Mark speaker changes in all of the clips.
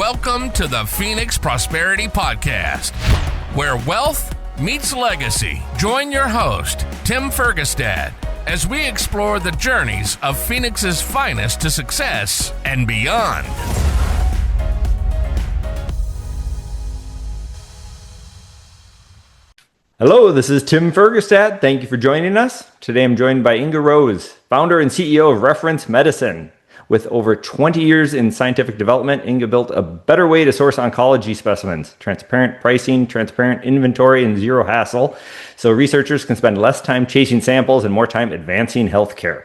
Speaker 1: Welcome to the Phoenix Prosperity Podcast, where wealth meets legacy. Join your host, Tim Fergestad, as we explore the journeys of Phoenix's finest to success and beyond.
Speaker 2: Hello, this is Tim Fergestad. Thank you for joining us. Today I'm joined by Inga Rose, founder and CEO of Reference Medicine. With over 20 years in scientific development, Inga built a better way to source oncology specimens. Transparent pricing, transparent inventory, and zero hassle, so researchers can spend less time chasing samples and more time advancing healthcare.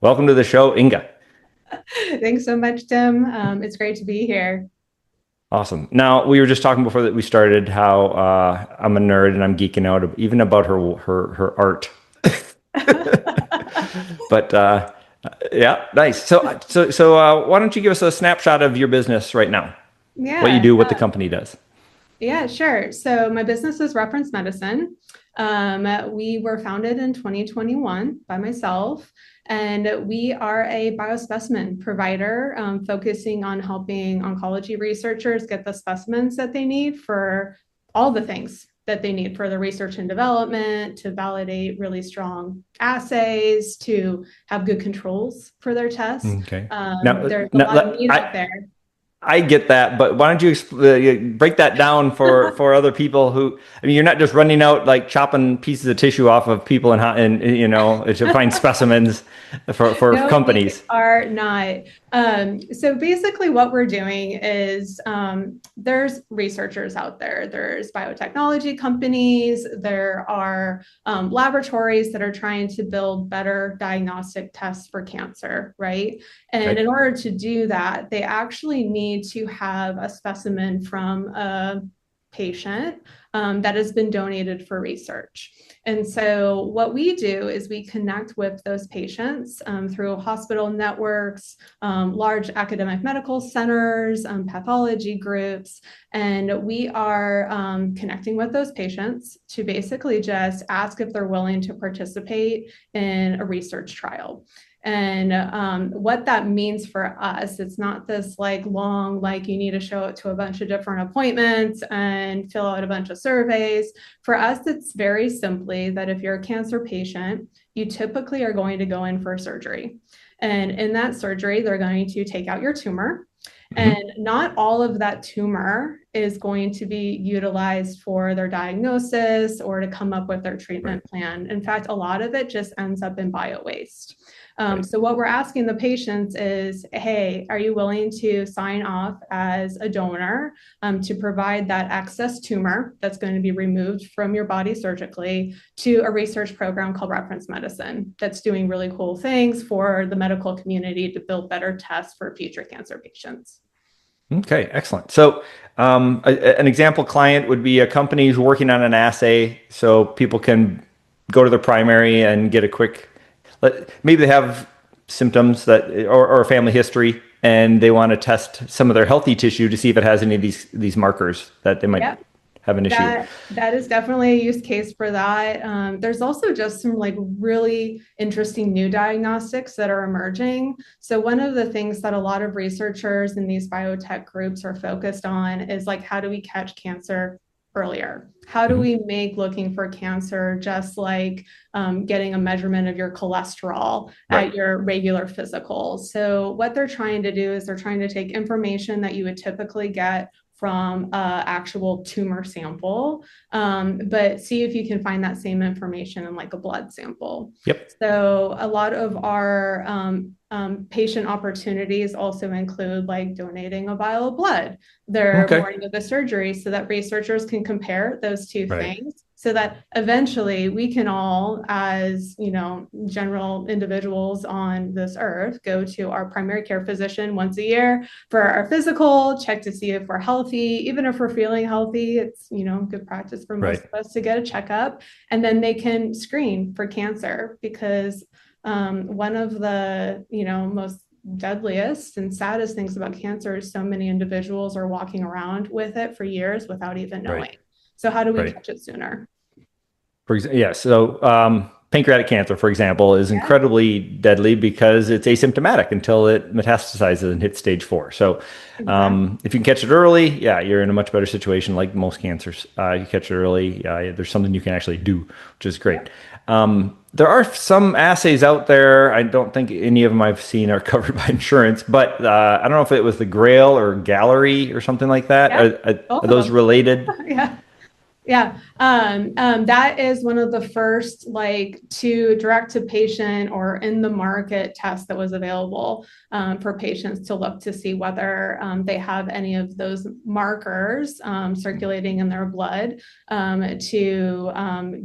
Speaker 2: Welcome to the show, Inga.
Speaker 3: Thanks so much, Tim. It's great to be here.
Speaker 2: Awesome. Now, we were just talking before that we started how I'm a nerd and I'm geeking out even about her art. But yeah, nice. So why don't you give us a snapshot of your business right now?
Speaker 3: Yeah.
Speaker 2: What you do, what the company does.
Speaker 3: Yeah, sure. So my business is Reference Medicine. We were founded in 2021 by myself, and we are a biospecimen provider focusing on helping oncology researchers get the specimens that they need for all the things that they need for the research and development, to validate really strong assays, to have good controls for their tests.
Speaker 2: Okay.
Speaker 3: There's a lot of need out there.
Speaker 2: I get that, but why don't you break that down for other people who, I mean, you're not just running out like chopping pieces of tissue off of people and you know, to find specimens for
Speaker 3: No,
Speaker 2: companies.
Speaker 3: We are not. So basically what we're doing is there's researchers out there. There's biotechnology companies. There are laboratories that are trying to build better diagnostic tests for cancer, right? And
Speaker 2: Right.
Speaker 3: In order to do that, they actually need to have a specimen from a patient that has been donated for research. And so what we do is we connect with those patients through hospital networks, large academic medical centers, pathology groups, and we are connecting with those patients to basically just ask if they're willing to participate in a research trial. And what that means for us, it's not this like long, like you need to show it to a bunch of different appointments and fill out a bunch of surveys. For us, it's very simply that if you're a cancer patient, you typically are going to go in for surgery. And in that surgery, they're going to take out your tumor. And not all of that tumor is going to be utilized for their diagnosis or to come up with their treatment plan. In fact, a lot of it just ends up in biowaste. So what we're asking the patients is, hey, are you willing to sign off as a donor to provide that excess tumor that's going to be removed from your body surgically to a research program called Reference Medicine that's doing really cool things for the medical community to build better tests for future cancer patients.
Speaker 2: Okay, excellent. So an example client would be a company who's working on an assay so people can go to their primary and get a quick, maybe they have symptoms that or a family history and they want to test some of their healthy tissue to see if it has any of these markers that they might have an issue.
Speaker 3: That is definitely a use case for that. There's also just some like really interesting new diagnostics that are emerging. So one of the things that a lot of researchers in these biotech groups are focused on is like, how do we catch cancer earlier? How do we make looking for cancer just like getting a measurement of your cholesterol at your regular physical? So what they're trying to do is they're trying to take information that you would typically get from actual tumor sample, but see if you can find that same information in like a blood sample.
Speaker 2: Yep.
Speaker 3: So a lot of our patient opportunities also include like donating a vial of blood their morning of the surgery so that researchers can compare those two things so that eventually we can all, as you know, general individuals on this earth, go to our primary care physician once a year for our physical, check to see if we're healthy. Even if we're feeling healthy, it's, you know, good practice for most of us to get a checkup, and then they can screen for cancer, because one of the, you know, most deadliest and saddest things about cancer is so many individuals are walking around with it for years without even knowing. So how do we catch it sooner?
Speaker 2: So pancreatic cancer, for example, is incredibly deadly because it's asymptomatic until it metastasizes and hits stage 4. So if you can catch it early, you're in a much better situation. Like most cancers, you catch it early, there's something you can actually do, which is great. There are some assays out there. I don't think any of them I've seen are covered by insurance, but I don't know if it was the Grail or Gallery or something like that. Are those related?
Speaker 3: Yeah. Yeah, that is one of the first to direct to patient or in the market tests that was available for patients to look to see whether they have any of those markers circulating in their blood to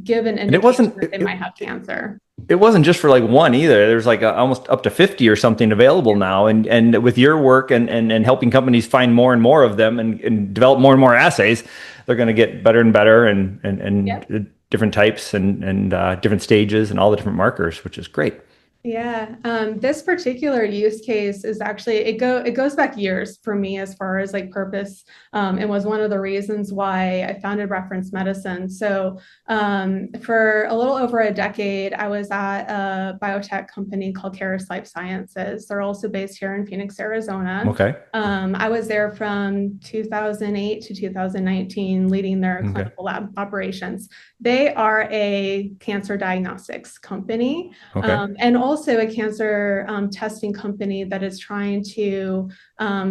Speaker 3: give an indication that they might have cancer.
Speaker 2: It wasn't just for one either. There's almost up to 50 or something available now. And with your work and helping companies find more and more of them and develop more and more assays, they're going to get better and better and different types and different stages and all the different markers, which is great.
Speaker 3: Yeah, this particular use case is actually, it goes back years for me as far as purpose, and was one of the reasons why I founded Reference Medicine. So for a little over a decade, I was at a biotech company called Caris Life Sciences. They're also based here in Phoenix, Arizona.
Speaker 2: Okay.
Speaker 3: I was there from 2008 to 2019, leading their clinical lab operations. They are a cancer diagnostics company, and also a cancer testing company that is trying to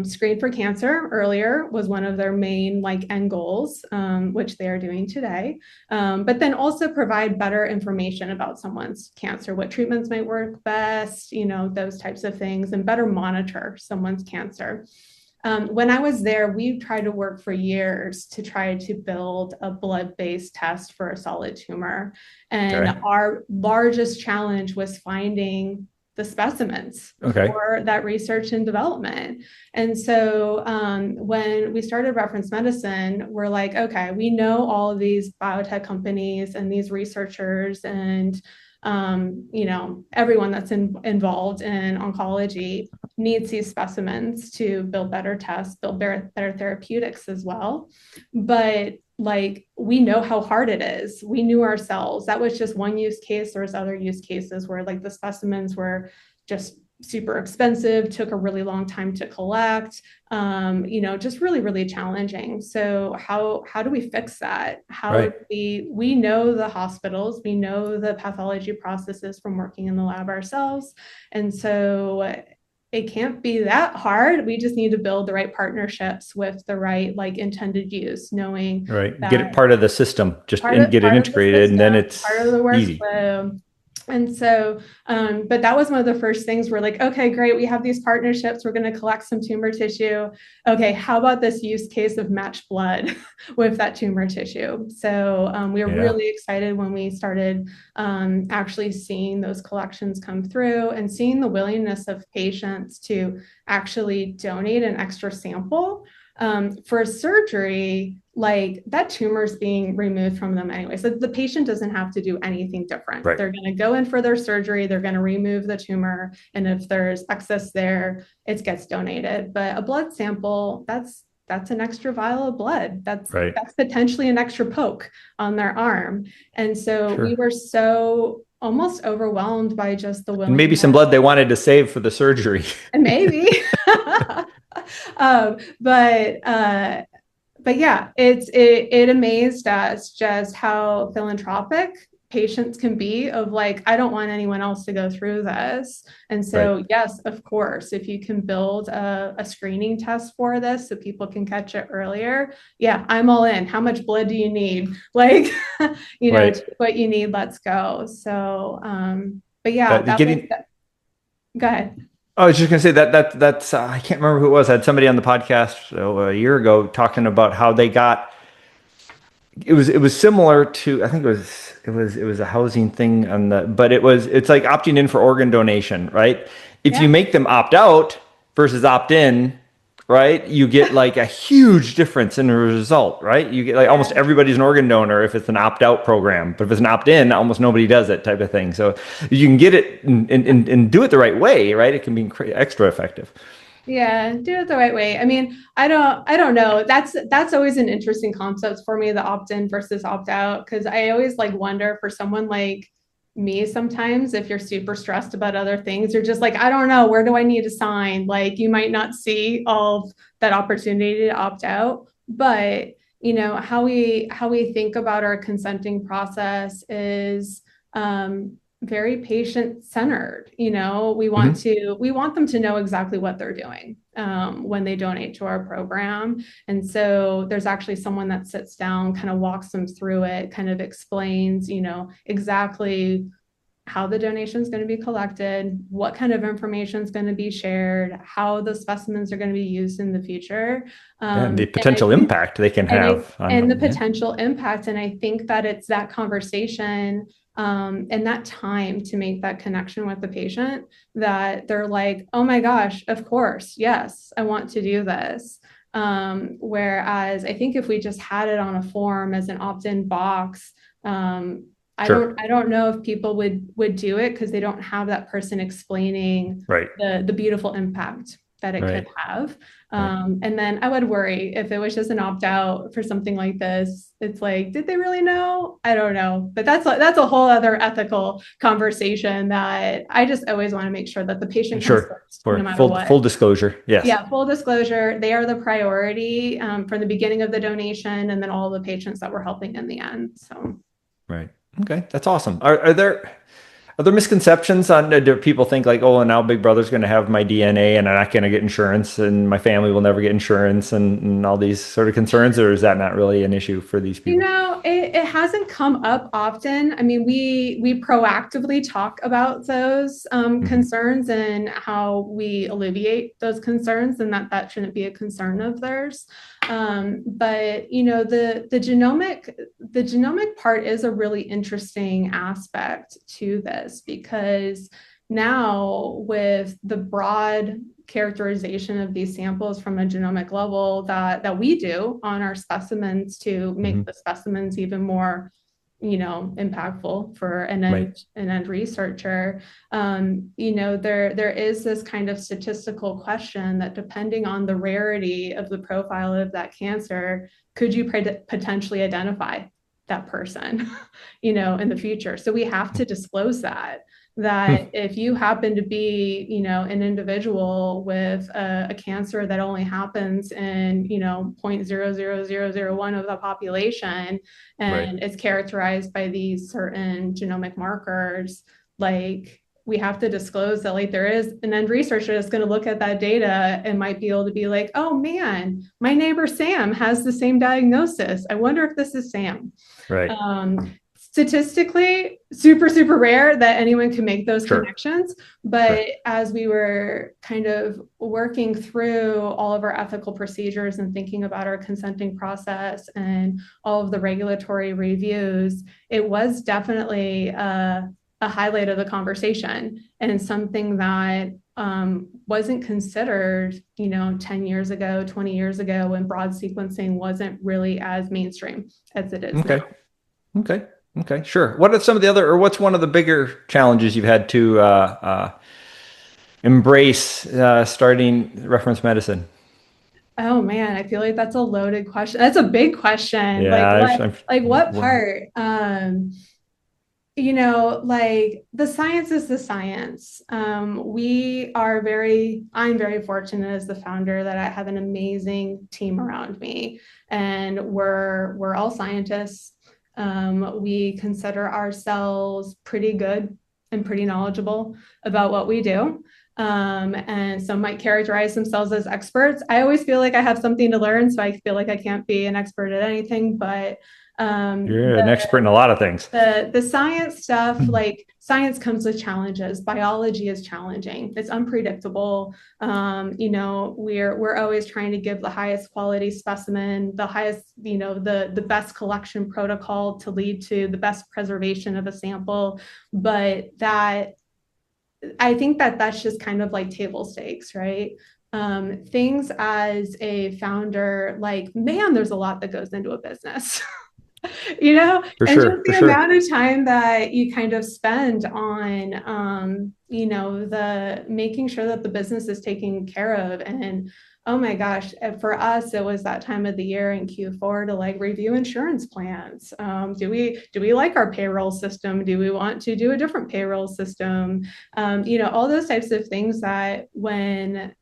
Speaker 3: screen for cancer earlier was one of their main end goals, which they are doing today. But then also provide better information about someone's cancer, what treatments might work best, those types of things, and better monitor someone's cancer. When I was there, we tried to work for years to try to build a blood-based test for a solid tumor. And our largest challenge was finding the specimens for that research and development. And so when we started Reference Medicine, we're like, okay, we know all of these biotech companies and these researchers and everyone that's involved in oncology needs these specimens to build better tests, build better therapeutics as well. But we know how hard it is. We knew ourselves. That was just one use case. There was other use cases where the specimens were just super expensive, took a really long time to collect, just really, really challenging. So how do we fix that? We know the hospitals, we know the pathology processes from working in the lab ourselves. And so it can't be that hard. We just need to build the right partnerships with the right intended use, knowing
Speaker 2: that get it part of the system, get it integrated, and then it's
Speaker 3: part of the workflow. Easy. And so, but that was one of the first things we're okay, great. We have these partnerships. We're going to collect some tumor tissue. Okay, how about this use case of matched blood with that tumor tissue? So we were really excited when we started actually seeing those collections come through and seeing the willingness of patients to actually donate an extra sample. For surgery, that tumor is being removed from them anyway. So the patient doesn't have to do anything different. Right. They're going to go in for their surgery. They're going to remove the tumor. And if there's excess there, it gets donated. But a blood sample, that's an extra vial of blood. That's potentially an extra poke on their arm. And so we were so almost overwhelmed by just the willingness.
Speaker 2: Maybe some blood they wanted to save for the surgery.
Speaker 3: And maybe. But yeah, it amazed us just how philanthropic patients can be of I don't want anyone else to go through this. And so, yes, of course, if you can build a screening test for this so people can catch it earlier. Yeah, I'm all in. How much blood do you need? What you need, let's go. So, but yeah, go ahead.
Speaker 2: I was just going to say that's I can't remember who it was. I had somebody on the podcast a year ago talking about how they got. It was similar to, I think it was a housing thing but it's like opting in for organ donation, right? If you make them opt out versus opt in, right, you get a huge difference in the result, right? You get almost everybody's an organ donor if it's an opt-out program, but if it's an opt-in, almost nobody does it, type of thing. So you can get it and do it the right way, right? It can be extra effective.
Speaker 3: Yeah, do it the right way. I mean, I don't know. That's always an interesting concept for me, the opt-in versus opt-out, because I always wonder for someone like me sometimes, if you're super stressed about other things, you're just like, I don't know, where do I need to sign? Like, you might not see all of that opportunity to opt out, but how we think about our consenting process is very patient centered. We want them to know exactly what they're doing when they donate to our program. And so there's actually someone that sits down, kind of walks them through it, kind of explains, exactly how the donation is going to be collected, what kind of information is going to be shared, how the specimens are going to be used in the future.
Speaker 2: And the potential impact they can have.
Speaker 3: And the potential impact. And I think that it's that conversation and that time to make that connection with the patient that they're like, oh my gosh, of course, yes, I want to do this. Whereas I think if we just had it on a form as an opt-in box,
Speaker 2: Sure.
Speaker 3: I don't know if people would do it because they don't have that person explaining the beautiful impact that it could have. And then I would worry if it was just an opt-out for something like this. It's like, did they really know? I don't know. But that's a whole other ethical conversation that I just always want to make sure that the patient comes first, no matter what.
Speaker 2: Full disclosure. Yes.
Speaker 3: Yeah, full disclosure. They are the priority from the beginning of the donation, and then all the patients that we're helping in the end. So.
Speaker 2: Right. Okay, that's awesome. Are there misconceptions on, do people think like, oh, now Big Brother's going to have my DNA and I'm not going to get insurance and my family will never get insurance and all these sort of concerns, or is that not really an issue for these people?
Speaker 3: It hasn't come up often. I mean, we proactively talk about those concerns and how we alleviate those concerns, and that shouldn't be a concern of theirs. But the genomic part is a really interesting aspect to this, because now with the broad characterization of these samples from a genomic level that we do on our specimens to make the specimens even more impactful for an end researcher, there is this kind of statistical question that, depending on the rarity of the profile of that cancer, could you potentially identify that person, in the future? So we have to disclose that if you happen to be, an individual with a cancer that only happens in, 0.00001 of the population, and it's characterized by these certain genomic markers, like, we have to disclose that, like, there is an end researcher that's going to look at that data and might be able to be like, oh man, my neighbor Sam has the same diagnosis. I wonder if this is Sam.
Speaker 2: Right.
Speaker 3: Statistically, super, super rare that anyone can make those connections. But as we were kind of working through all of our ethical procedures and thinking about our consenting process and all of the regulatory reviews, it was definitely a highlight of the conversation, and something that wasn't considered, 10 years ago, 20 years ago, when broad sequencing wasn't really as mainstream as it is now.
Speaker 2: Okay, sure. What are some of the other, or what's one of the bigger challenges you've had to embrace starting reference medicine?
Speaker 3: Oh man, I feel like that's a loaded question. That's a big question.
Speaker 2: Yeah,
Speaker 3: what part? Like, the science is the science. I'm very fortunate as the founder that I have an amazing team around me, and we're all scientists. We consider ourselves pretty good and pretty knowledgeable about what we do. And some might characterize themselves as experts. I always feel like I have something to learn, so I feel like I can't be an expert at anything, but
Speaker 2: you're an expert in a lot of things.
Speaker 3: The science stuff, like, science comes with challenges. Biology is challenging. It's unpredictable. We're always trying to give the highest quality specimen, the highest, the best collection protocol to lead to the best preservation of a sample. But I think that's just kind of like table stakes, right? Things as a founder, like, man, there's a lot that goes into a business. The amount of time that you kind of spend on, the making sure that the business is taken care of, and Oh my gosh. For us, it was that time of the year in Q4 to like review insurance plans. Do we like our payroll system? Do we want to do a different payroll system? All those types of things that when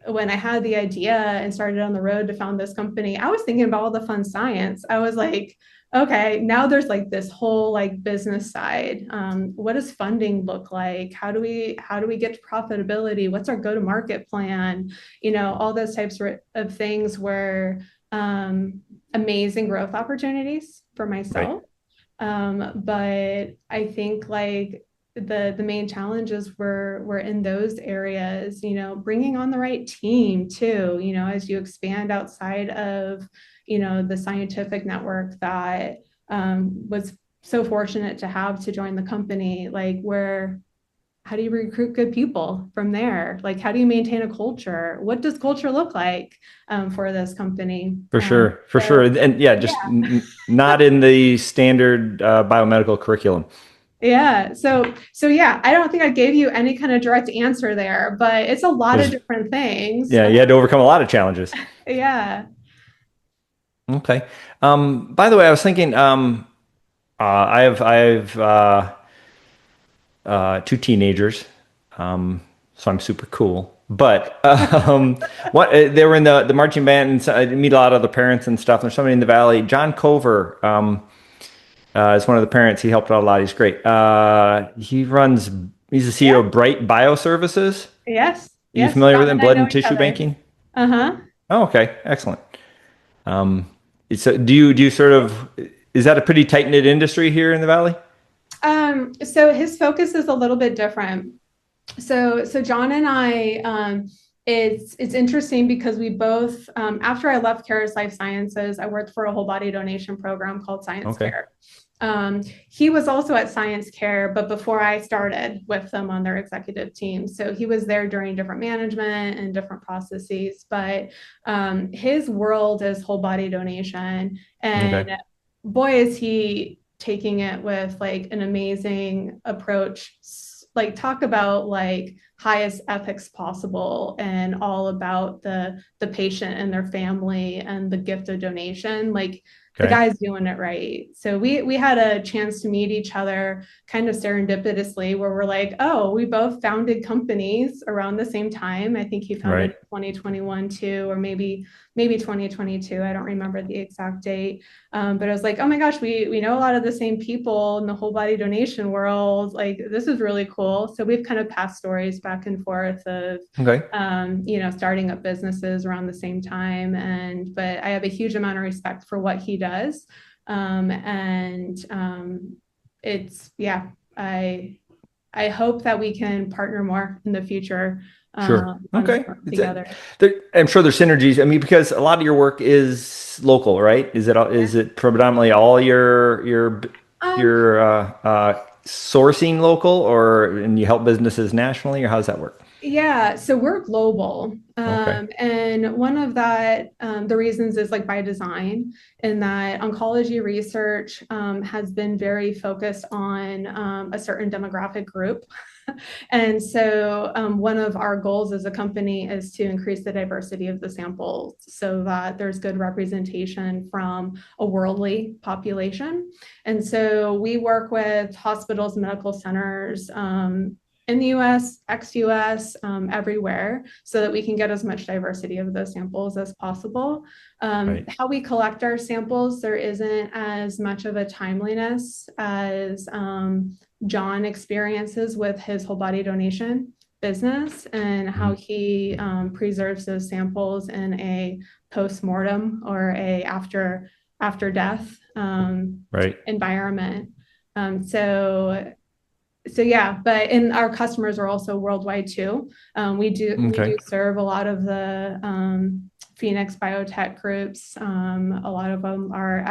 Speaker 3: I had the idea and started on the road to found this company, I was thinking about all the fun science. I was like, okay, now there's like this whole like business side. What does funding look like? How do we get to profitability? What's our go-to-market plan? All those types of things were amazing growth opportunities for myself. But I think like the main challenges were in those areas, bringing on the right team too, as you expand outside of, the scientific network that was so fortunate to have to join the company, like how do you recruit good people from there? Like, how do you maintain a culture? What does culture look like for this company?
Speaker 2: For sure. And yeah, just not in the standard biomedical curriculum.
Speaker 3: Yeah. So yeah, I don't think I gave you any kind of direct answer there, but it's a lot of different things.
Speaker 2: Yeah, you had to overcome a lot of challenges.
Speaker 3: Yeah.
Speaker 2: Okay. By the way, I was thinking, I have two teenagers, so I'm super cool. But they were in the marching band, and so I meet a lot of the parents and stuff. There's somebody in the valley, John Cover. Is one of the parents. He helped out a lot. He's great. He's the CEO of Bright Bioservices.
Speaker 3: Yes.
Speaker 2: Are you familiar with them? Blood and tissue banking?
Speaker 3: Uh-huh.
Speaker 2: Oh, okay. Excellent. So do you sort of, is that a pretty tight-knit industry here in the Valley?
Speaker 3: So his focus is a little bit different. So John and I, it's interesting because we both, after I left Caris Life Sciences, I worked for a whole body donation program called Science Care. He was also at Science Care, but before I started with them on their executive team. So he was there during different management and different processes, but his world is whole body donation. And boy, is he taking it with like an amazing approach. Like talk about like highest ethics possible and all about the patient and their family and the gift of donation. Like the guy's doing it right. So we had a chance to meet each other kind of serendipitously where we're like, oh, we both founded companies around the same time. I think he founded 2021 too, or maybe 2022. I don't remember the exact date. But I was like, oh my gosh, we know a lot of the same people in the whole body donation world. Like this is really cool. So we've kind of passed stories back and forth of, starting up businesses around the same time. But I have a huge amount of respect for what he does. I hope that we can partner more in the future.
Speaker 2: Sure. Okay.
Speaker 3: Together.
Speaker 2: I'm sure there's synergies. I mean, because a lot of your work is local, right? Is it predominantly all your sourcing local, and you help businesses nationally, or how does that work?
Speaker 3: Yeah, so we're global. And one of the reasons is like by design, in that oncology research has been very focused on a certain demographic group. And so one of our goals as a company is to increase the diversity of the samples so that there's good representation from a worldly population. And so we work with hospitals, medical centers, in the US, ex-US, everywhere, so that we can get as much diversity of those samples as possible. How we collect our samples, there isn't as much of a timeliness as John experiences with his whole body donation business, and how he preserves those samples in a post-mortem or a after death environment. So yeah, and our customers are also worldwide too. We do serve a lot of the Phoenix biotech groups. A lot of them are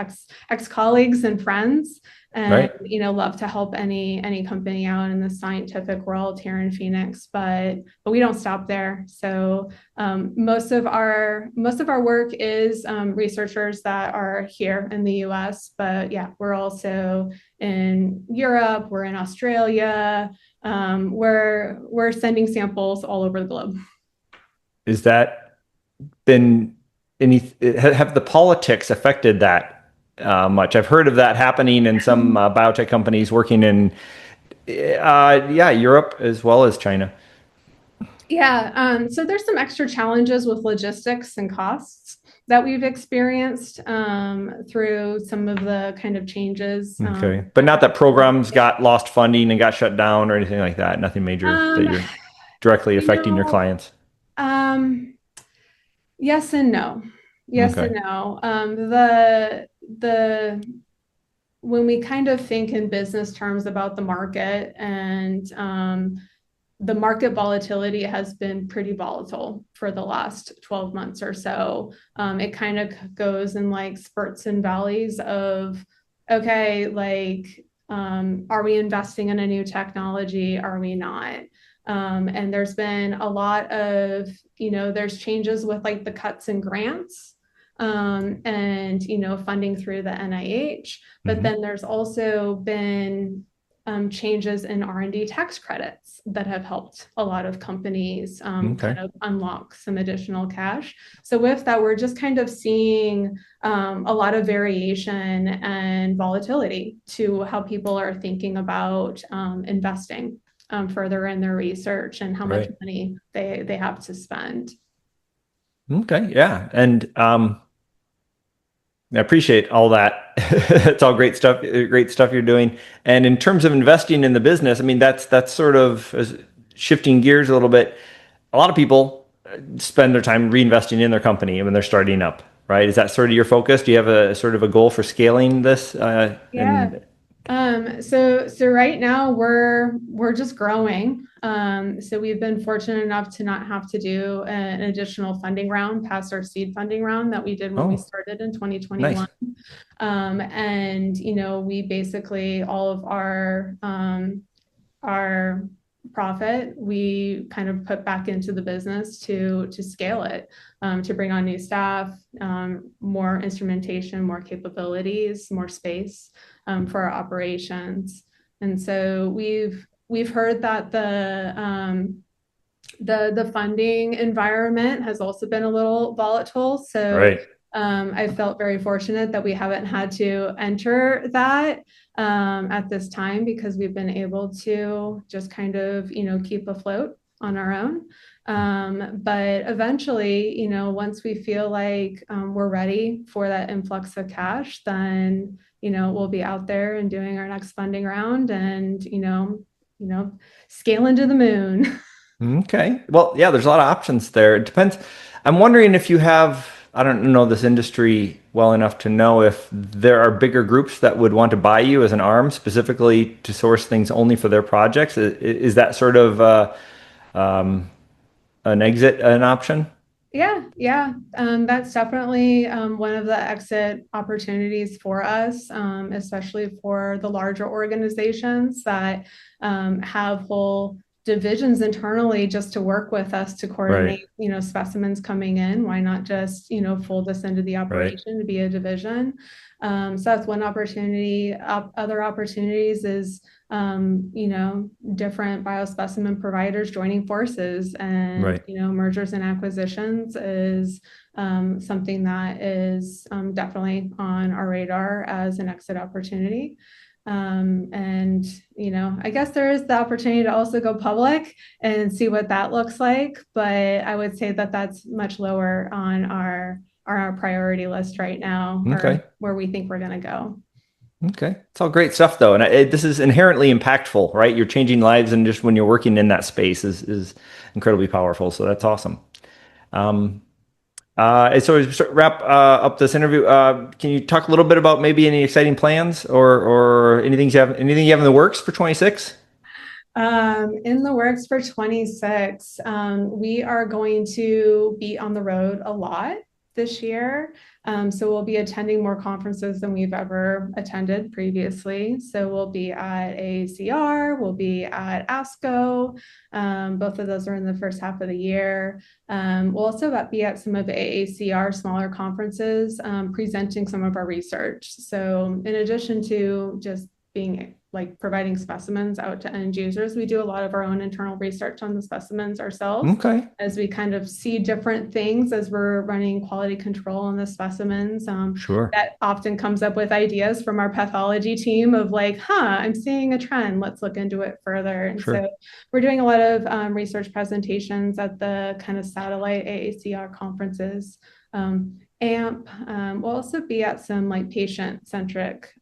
Speaker 3: ex-colleagues and friends, and love to help any company out in the scientific world here in Phoenix. But we don't stop there. So most of our work is researchers that are here in the US. But yeah, we're also in Europe. We're in Australia. We're sending samples all over the globe.
Speaker 2: Is that been have the politics affected that much? I've heard of that happening in some biotech companies working in Europe as well as China.
Speaker 3: Yeah, so there's some extra challenges with logistics and costs that we've experienced through some of the kind of changes.
Speaker 2: Okay, but not that programs got lost funding and got shut down or anything like that. Nothing major that you're directly affecting your clients.
Speaker 3: Yes and no. Yes
Speaker 2: Okay.
Speaker 3: and no. The when we kind of think in business terms about the market and the market volatility has been pretty volatile for the last 12 months or so. It kind of goes in like spurts and valleys of, okay, like, are we investing in a new technology? Are we not? And there's been a lot of, there's changes with like the cuts and grants and, funding through the NIH. But then there's also been changes in R&D tax credits that have helped a lot of companies kind of unlock some additional cash. So with that, we're just kind of seeing a lot of variation and volatility to how people are thinking about investing further in their research and how much money they have to spend.
Speaker 2: Okay, yeah. And I appreciate all that. It's all great stuff you're doing. And in terms of investing in the business, I mean, that's sort of shifting gears a little bit. A lot of people spend their time reinvesting in their company when they're starting up, right? Is that sort of your focus? Do you have a sort of a goal for scaling this?
Speaker 3: So right now we're just growing. So we've been fortunate enough to not have to do an additional funding round past our seed funding round that we did when we started in 2021. Nice. And we basically all of our profit we kind of put back into the business to scale it, to bring on new staff, more instrumentation, more capabilities, more space for our operations. And so we've heard that the funding environment has also been a little volatile. So I felt very fortunate that we haven't had to enter that at this time, because we've been able to just kind of, keep afloat on our own. But eventually, once we feel like we're ready for that influx of cash, then, we'll be out there and doing our next funding round and, scaling to the moon.
Speaker 2: Okay. Well, yeah, there's a lot of options there. It depends. I'm wondering if you have, I don't know this industry well enough to know if there are bigger groups that would want to buy you as an arm specifically to source things only for their projects. Is that sort of an option?
Speaker 3: Yeah. That's definitely one of the exit opportunities for us, especially for the larger organizations that have whole divisions internally just to work with us to coordinate, specimens coming in. Why not just, fold us into the operation to be a division? So that's one opportunity. Other opportunities is, different biospecimen providers joining forces, and, mergers and acquisitions is something that is definitely on our radar as an exit opportunity. And, I guess there is the opportunity to also go public and see what that looks like. But I would say that that's much lower on our priority list right now, or where we think we're going to go.
Speaker 2: Okay. It's all great stuff though. And this is inherently impactful, right? You're changing lives, and just when you're working in that space is incredibly powerful. So that's awesome. So to wrap up this interview, can you talk a little bit about maybe any exciting plans or anything you have in the works for 26?
Speaker 3: In the works for 26, we are going to be on the road a lot this year. So we'll be attending more conferences than we've ever attended previously. So we'll be at AACR, we'll be at ASCO. Both of those are in the first half of the year. We'll also be at some of the AACR smaller conferences, presenting some of our research. So in addition to just being like providing specimens out to end users. We do a lot of our own internal research on the specimens ourselves.
Speaker 2: Okay.
Speaker 3: As we kind of see different things as we're running quality control on the specimens.
Speaker 2: Sure.
Speaker 3: That often comes up with ideas from our pathology team of like, I'm seeing a trend. Let's look into it further. And
Speaker 2: Sure.
Speaker 3: so we're doing a lot of research presentations at the kind of satellite AACR conferences. AMP will also be at some like patient-centric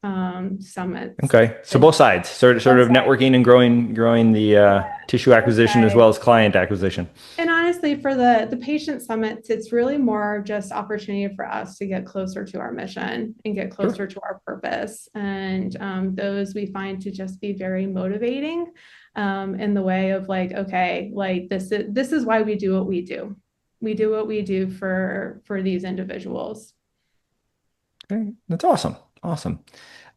Speaker 3: summits.
Speaker 2: Okay, so both sides, sort of networking and growing the tissue acquisition as well as client acquisition.
Speaker 3: And honestly, for the patient summits, it's really more just opportunity for us to get closer to our mission and get closer to our purpose. And those we find to just be very motivating in the way of like, okay, like this is why we do what we do. We do what we do for these individuals.
Speaker 2: Okay, that's awesome. Awesome.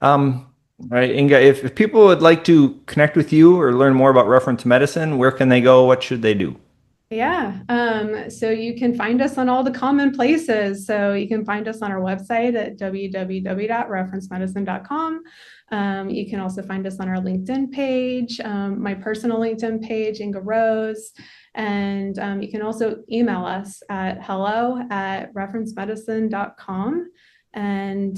Speaker 2: All right, Inga, if people would like to connect with you or learn more about reference medicine, where can they go? What should they do?
Speaker 3: Yeah, so you can find us on all the common places. So you can find us on our website at www.referencemedicine.com. You can also find us on our LinkedIn page, my personal LinkedIn page, Inga Rose. And you can also email us at hello@referencemedicine.com. And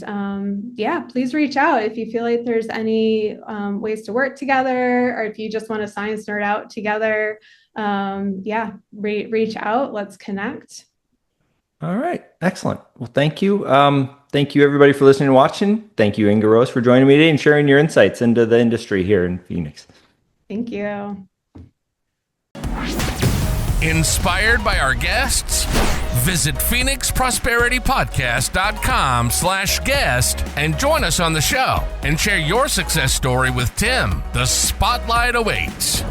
Speaker 3: please reach out if you feel like there's any ways to work together, or if you just want to science nerd out together. Reach out. Let's connect.
Speaker 2: All right. Excellent. Well, thank you. Thank you, everybody, for listening and watching. Thank you, Inga Rose, for joining me today and sharing your insights into the industry here in Phoenix.
Speaker 3: Thank you.
Speaker 1: Inspired by our guests? Visit phoenixprosperitypodcast.com/guest and join us on the show and share your success story with Tim. The spotlight awaits.